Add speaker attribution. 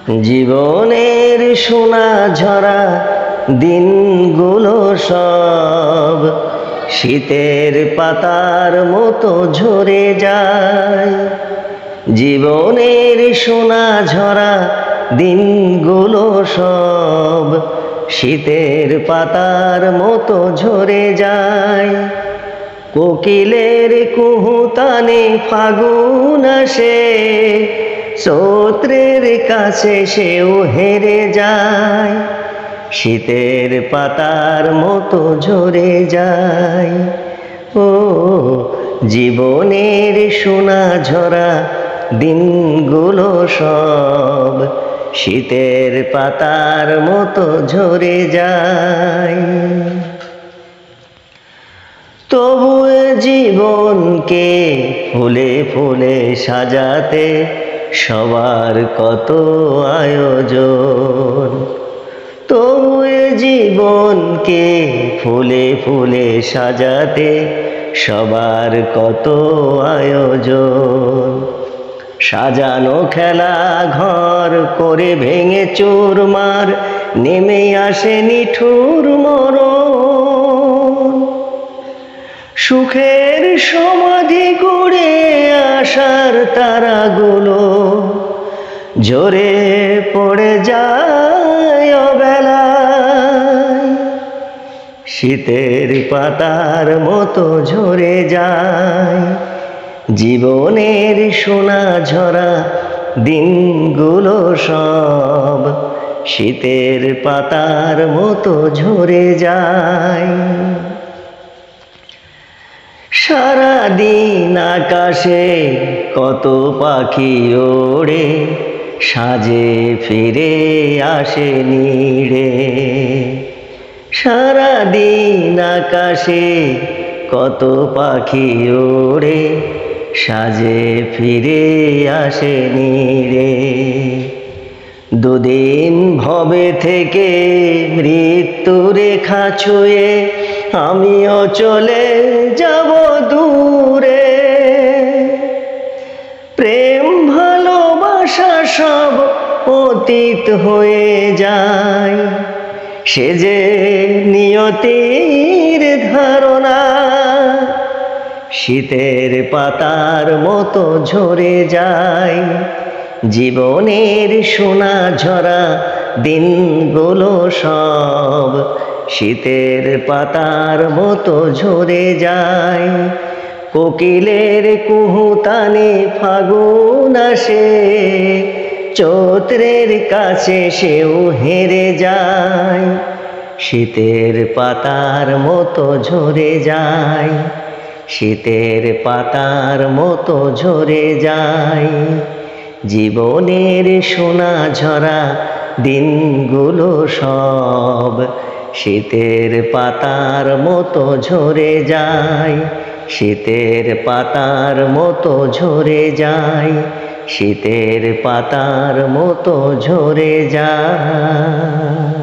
Speaker 1: জীবনের সোনা ঝরা দিনগুলো সব শীতের পাতার মতো ঝরে যায়। জীবনের সোনা ঝরা দিনগুলো সব শীতের পাতার মতো ঝরে যায়। কোকিলের কুহুতানে ফাগুন আসে, চৈত্রের কাছে সেও হেরে যায়। শীতের পাতার মতো ঝরে যায়। ও জীবনের সোনা ঝরা দিনগুলো সব শীতের পাতার মতো ঝরে যায়। তবু জীবনকে ফুলে ফুলে সাজাতে সবার কত আয়োজন। তবু জীবনকে ফুলে ফুলে সাজাতে সবার কত আয়োজন। সাজানো খেলা ঘর করে ভেঙে চুরমার নেমে আসে নিঠুর মরণ। সুখের সমাধি গড়ে আসার তারাগুলো ঝরে পড়ে যায় অবেলায়। শীতের পাতার মতো ঝরে যায়। জীবনের সোনা ঝরা দিনগুলো সব শীতের পাতার মতো ঝরে যায়। সারাদিন আকাশে কত পাখি ওড়ে, সাজে ফিরে আসে নিড়ে। সারাদিন আকাশে কত পাখি ওড়ে, সাজে ফিরে আসে নিড়ে। দুদিন ভবে থেকে মৃত্যু রেখা ছুঁয়ে আমিও চলে যাব দূরে। প্রেম ভালোবাসা সব অতীত হয়ে যায়, সে যে নিয়তির ধারণা। শীতের পাতার মতো ঝরে যায়। জীবনের সোনা ঝরা দিনগুলো সব শীতের পাতার মতো ঝরে যায়। কোকিলের কুহুতানে ফাগুন আসে, চৈত্রের কাছে সেও হেরে যায়। শীতের পাতার মতো ঝরে যায়। শীতের পাতার মতো ঝরে যায়। জীবনের সোনা ঝরা দিনগুলো সব শীতের পাতার মতো ঝরে যায়। শীতের পাতার মতো ঝরে যায়। শীতের পাতার মতো ঝরে যায়।